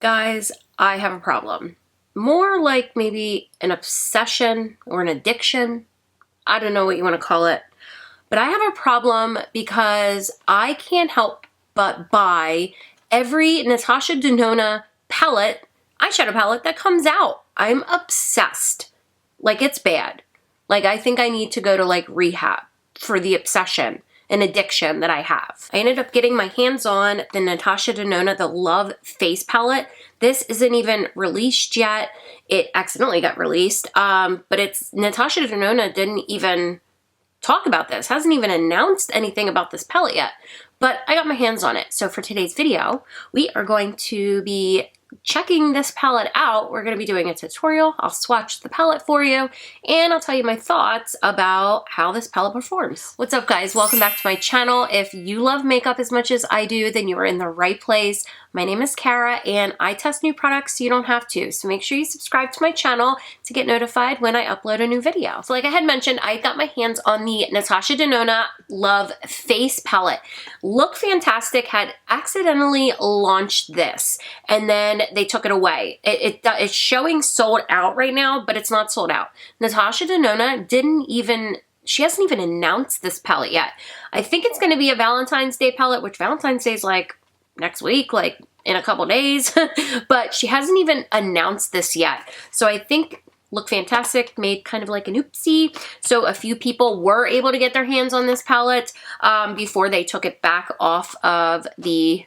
Guys, I have a problem. More like maybe an obsession or an addiction. I don't know what you want to call it. But I have a problem because I can't help but buy every Natasha Denona palette, eyeshadow palette that comes out. I'm obsessed. Like, it's bad. Like, I think I need to go to like rehab for the obsession and addiction that I have. I ended up getting my hands on the Natasha Denona, the Love Face Palette. This isn't even released yet. It accidentally got released, but it's Natasha Denona didn't even talk about this, hasn't even announced anything about this palette yet, but I got my hands on it. So for today's video, we are going to be checking this palette out. We're going to be doing a tutorial. I'll swatch the palette for you, and I'll tell you my thoughts about how this palette performs. What's up, guys? Welcome back to my channel. If you love makeup as much as I do, then you are in the right place. My name is Kara, and I test new products so you don't have to. So make sure you subscribe to my channel to get notified when I upload a new video. So like I had mentioned, I got my hands on the Natasha Denona Love Face Palette. Look Fantastic had accidentally launched this, and then they took it away. It's showing sold out right now, but it's not sold out. Natasha Denona she hasn't even announced this palette yet. I think it's going to be a Valentine's Day palette, which Valentine's Day is like next week, like in a couple days, but she hasn't even announced this yet. So I think Look Fantastic made kind of like an oopsie. So a few people were able to get their hands on this palette before they took it back off of the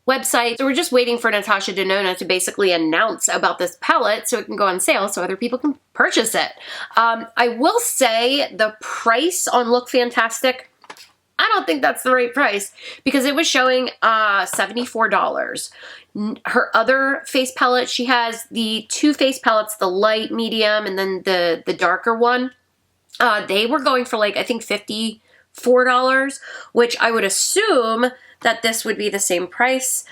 website. So we're just waiting for Natasha Denona to basically announce about this palette so it can go on sale so other people can purchase it. I will say the price on Look Fantastic, I don't think that's the right price because it was showing $74. Her other face palette, she has the two face palettes, the light, medium, and then the darker one. They were going for like, I think $54, which I would assume that this would be the same price.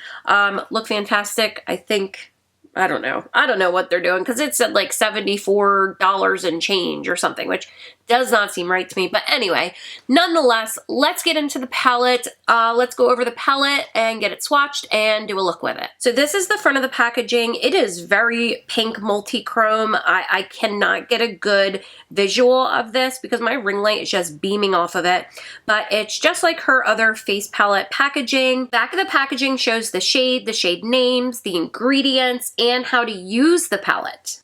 Look Fantastic, I think, I don't know what they're doing because it's at like $74 and change or something, which does not seem right to me. But anyway, nonetheless, let's get into the palette. Let's go over the palette and get it swatched and do a look with it. So this is the front of the packaging. It is very pink multi-chrome. I cannot get a good visual of this because my ring light is just beaming off of it. But it's just like her other face palette packaging. Back of the packaging shows the shade names, the ingredients, and how to use the palette.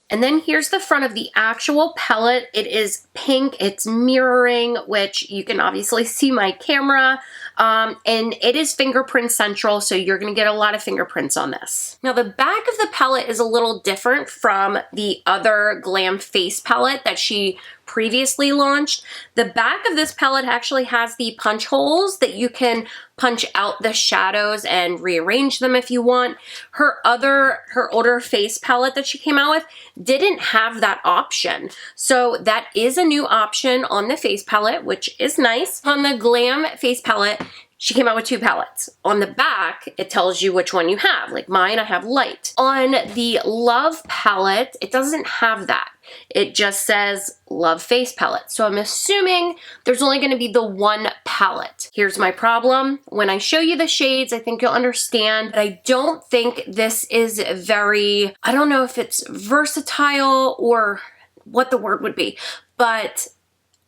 And then here's the front of the actual palette. It is pink, it's mirroring, which you can obviously see my camera, and it is fingerprint central, so you're gonna get a lot of fingerprints on this. Now the back of the palette is a little different from the other Glam Face palette that she previously launched. The back of this palette actually has the punch holes that you can punch out the shadows and rearrange them if you want. Her older face palette that she came out with didn't have that option. So that is a new option on the face palette, which is nice. On the Glam Face palette, she came out with two palettes. On the back, it tells you which one you have. Like mine, I have light. On the Love palette, it doesn't have that. It just says Love Face palette. So I'm assuming there's only gonna be the one palette. Here's my problem. When I show you the shades, I think you'll understand, but I don't think this is very, I don't know if it's versatile or what the word would be, but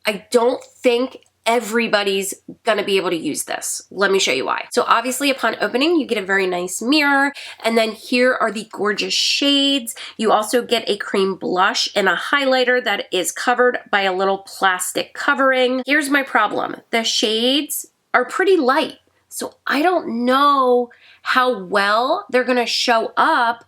I don't think everybody's gonna be able to use this. Let me show you why. So obviously upon opening, you get a very nice mirror, and then here are the gorgeous shades. You also get a cream blush and a highlighter that is covered by a little plastic covering. Here's my problem. The shades are pretty light, so I don't know how well they're gonna show up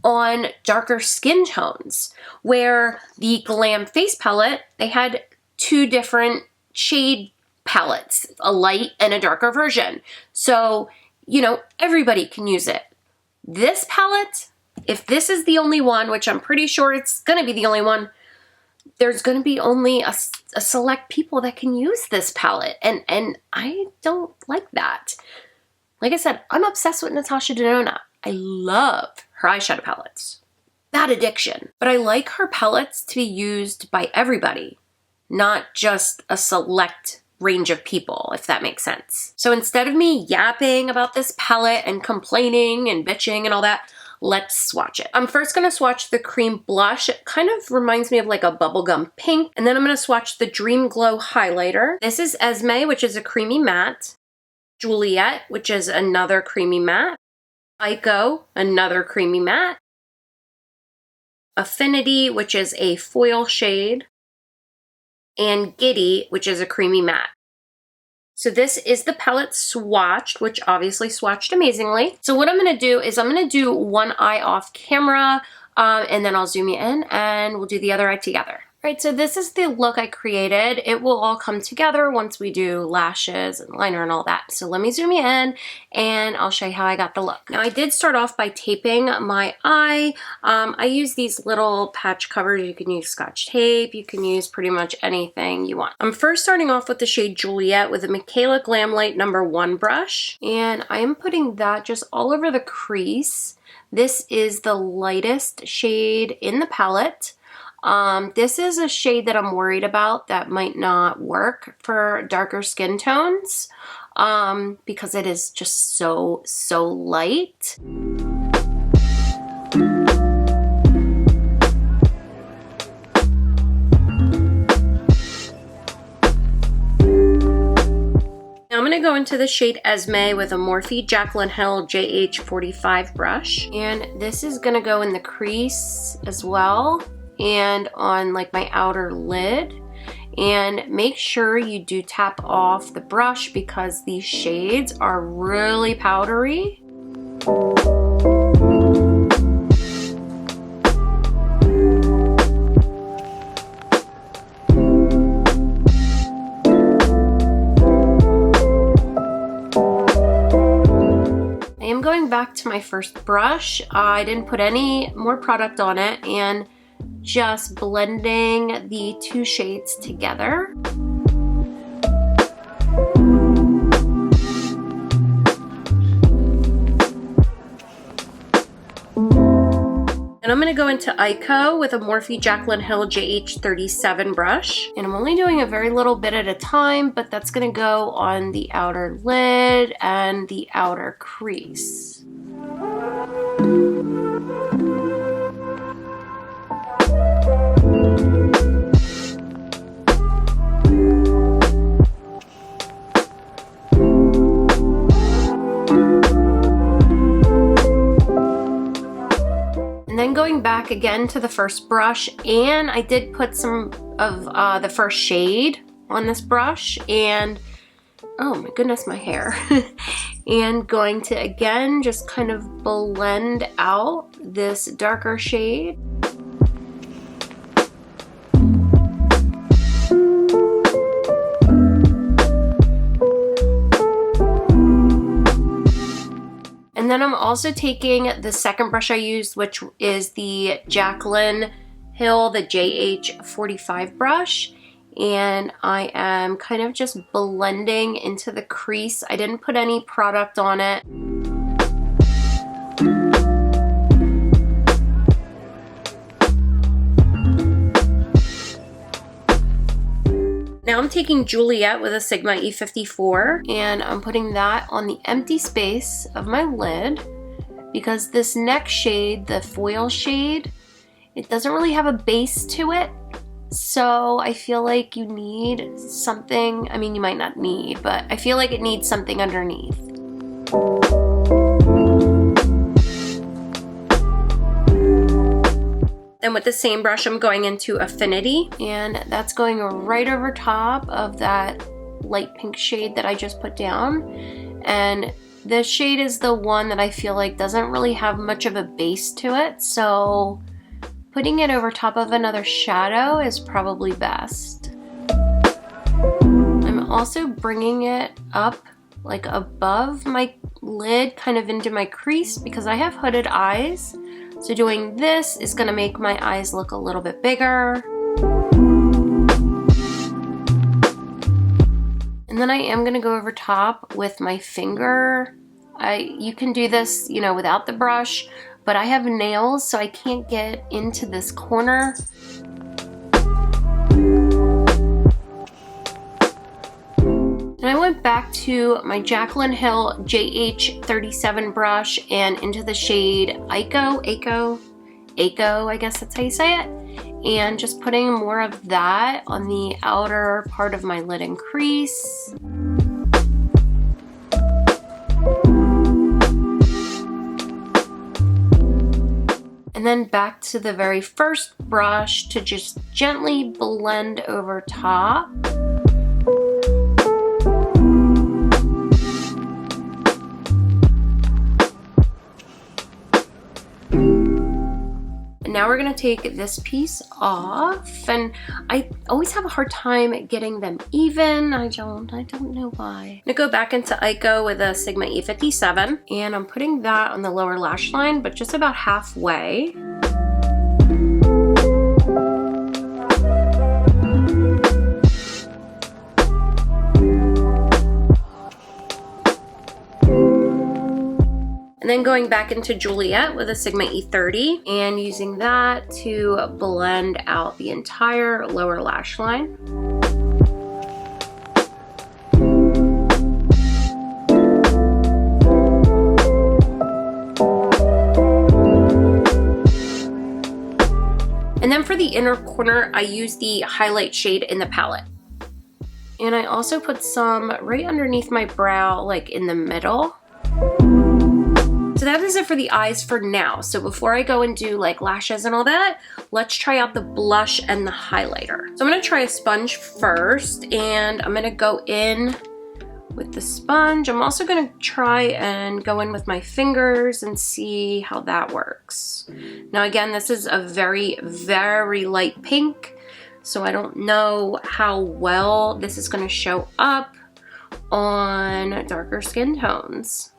on darker skin tones, where the Glam Face palette, they had two different shade palettes, a light and a darker version. So, you know, everybody can use it. This palette, if this is the only one, which I'm pretty sure it's gonna be the only one, there's gonna be only a select people that can use this palette. And I don't like that. Like I said, I'm obsessed with Natasha Denona. I love her eyeshadow palettes. Bad addiction. But I like her palettes to be used by everybody, not just a select range of people, if that makes sense. So instead of me yapping about this palette and complaining and bitching and all that, let's swatch it. I'm first gonna swatch the cream blush. It kind of reminds me of like a bubblegum pink. And then I'm gonna swatch the Dream Glow highlighter. This is Esme, which is a creamy matte. Juliet, which is another creamy matte. Ico, another creamy matte. Affinity, which is a foil shade. And Giddy, which is a creamy matte. So this is the palette swatched, which obviously swatched amazingly. So what I'm gonna do is I'm gonna do one eye off camera, and then I'll zoom you in and we'll do the other eye together. All right, so this is the look I created. It will all come together once we do lashes and liner and all that. So let me zoom you in and I'll show you how I got the look. Now I did start off by taping my eye. I use these little patch covers. You can use Scotch tape. You can use pretty much anything you want. I'm first starting off with the shade Juliet with a Michaela Glam Light #1 brush. And I am putting that just all over the crease. This is the lightest shade in the palette. This is a shade that I'm worried about that might not work for darker skin tones, because it is just so light. Now I'm going to go into the shade Esme with a Morphe Jaclyn Hill JH45 brush, and this is going to go in the crease as well and on like my outer lid. And make sure you do tap off the brush because these shades are really powdery. I am going back to my first brush. I didn't put any more product on it and just blending the two shades together. And I'm gonna go into Ico with a Morphe Jaclyn Hill JH37 brush. And I'm only doing a very little bit at a time, but that's gonna go on the outer lid and the outer crease. Then going back again to the first brush, and I did put some of the first shade on this brush, and oh my goodness, my hair. And going to again just kind of blend out this darker shade. And then I'm also taking the second brush I used, which is the Jaclyn Hill, the JH45 brush. And I am kind of just blending into the crease. I didn't put any product on it. Now I'm taking Juliet with a Sigma E54 and I'm putting that on the empty space of my lid because this next shade, the foil shade, it doesn't really have a base to it. So I feel like you need something, I mean you might not need, but I feel like it needs something underneath. Then with the same brush, I'm going into Affinity, and that's going right over top of that light pink shade that I just put down. And this shade is the one that I feel like doesn't really have much of a base to it, so putting it over top of another shadow is probably best. I'm also bringing it up like above my lid, kind of into my crease, because I have hooded eyes. So doing this is gonna make my eyes look a little bit bigger. And then I am gonna go over top with my finger. You can do this, you know, without the brush, but I have nails, so I can't get into this corner. And I went back to my Jaclyn Hill JH37 brush and into the shade Echo, I guess that's how you say it. And just putting more of that on the outer part of my lid and crease. And then back to the very first brush to just gently blend over top. Now we're gonna take this piece off, and I always have a hard time getting them even. I don't know why. I'm gonna go back into Echo with a Sigma E57, and I'm putting that on the lower lash line, but just about halfway. And then going back into Juliet with a Sigma E30 and using that to blend out the entire lower lash line. And then for the inner corner, I use the highlight shade in the palette. And I also put some right underneath my brow, like in the middle. So that is it for the eyes for now. So before I go and do like lashes and all that, let's try out the blush and the highlighter. So I'm gonna try a sponge first, and I'm gonna go in with the sponge. I'm also gonna try and go in with my fingers and see how that works. Now again, this is a very, very light pink, so I don't know how well this is gonna show up on darker skin tones.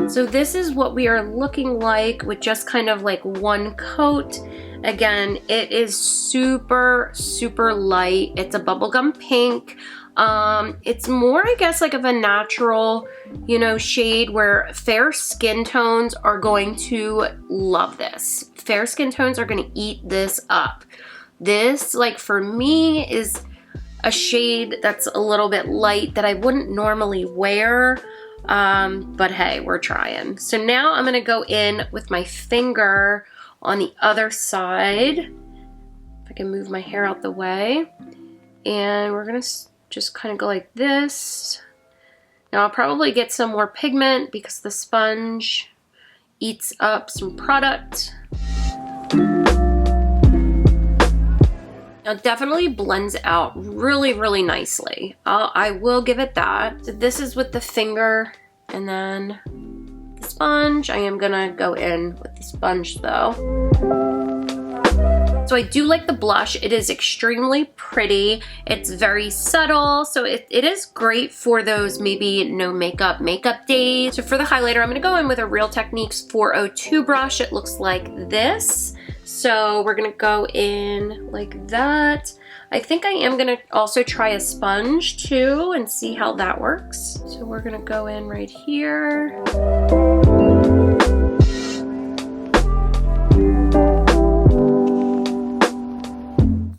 So this is what we are looking like with just kind of like one coat. Again, it is super, super light. It's a bubblegum pink. It's more, I guess, like of a natural, you know, shade where fair skin tones are going to love this. Fair skin tones are going to eat this up. This, like for me, is a shade that's a little bit light that I wouldn't normally wear. But hey, we're trying. So now I'm gonna go in with my finger on the other side. If I can move my hair out the way. And we're gonna just kind of go like this. Now I'll probably get some more pigment because the sponge eats up some product. Now it definitely blends out really, really nicely. I will give it that. So this is with the finger and then the sponge. I am gonna go in with the sponge though. So I do like the blush. It is extremely pretty. It's very subtle. So it is great for those maybe no makeup days. So for the highlighter, I'm gonna go in with a Real Techniques 402 brush. It looks like this. So we're gonna go in like that. I think I am gonna also try a sponge too and see how that works. So we're gonna go in right here.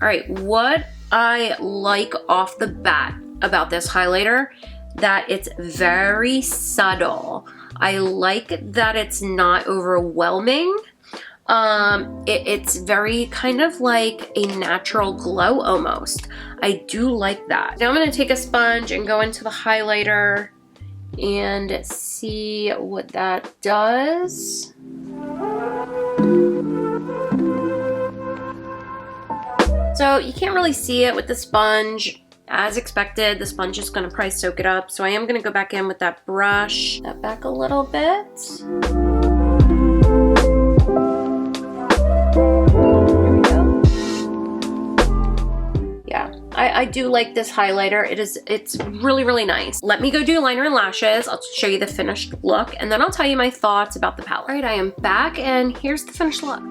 All right, what I like off the bat about this highlighter, that it's very subtle. I like that it's not overwhelming. It's very kind of like a natural glow almost. I do like that. Now I'm gonna take a sponge and go into the highlighter and see what that does. So you can't really see it with the sponge. As expected, the sponge is gonna probably soak it up. So I am gonna go back in with that brush, that back a little bit. I do like this highlighter. It's really, really nice. Let me go do liner and lashes. I'll show you the finished look and then I'll tell you my thoughts about the palette. All right, I am back and here's the finished look.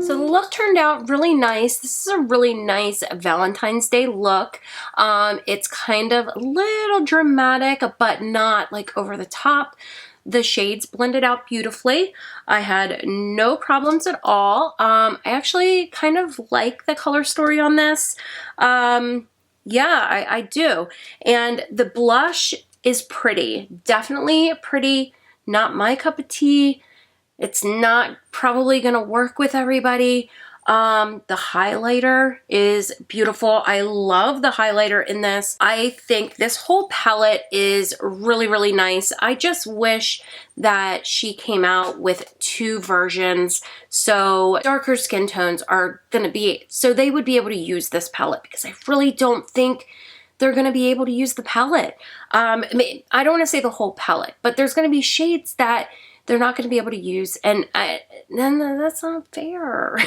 So the look turned out really nice. This is a really nice Valentine's Day look. It's kind of a little dramatic, but not like over the top. The shades blended out beautifully. I had no problems at all. I actually kind of like the color story on this. Yeah, I do. And the blush is pretty. Definitely pretty. Not my cup of tea. It's not probably going to work with everybody. The highlighter is beautiful. I love the highlighter in this. I think this whole palette is really, really nice. I just wish that she came out with 2 versions so darker skin tones are going to be, so they would be able to use this palette, because I really don't think they're going to be able to use the palette. I mean, I don't want to say the whole palette, but there's going to be shades that they're not going to be able to use, and then that's not fair.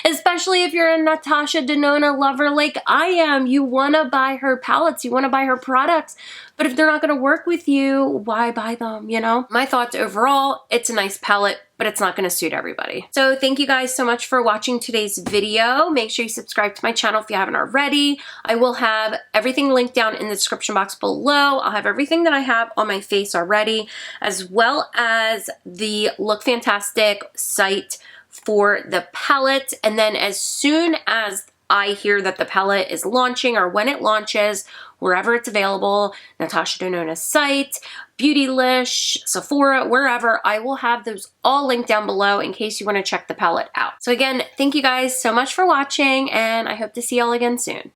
Especially if you're a NATASHA DENONA lover like I am. You want to buy her palettes, you want to buy her products, but if they're not going to work with you, why buy them, you know? My thoughts overall, it's a nice palette, but it's not going to suit everybody. So thank you guys so much for watching today's video. Make sure you subscribe to my channel if you haven't already. I will have everything linked down in the description box below. I'll have everything that I have on my face already, as well as the Look Fantastic site for the palette. And then as soon as I hear that the palette is launching, or when it launches, wherever it's available, Natasha Denona's site, Beautylish, Sephora, wherever, I will have those all linked down below in case you want to check the palette out. So again, thank you guys so much for watching, and I hope to see y'all again soon.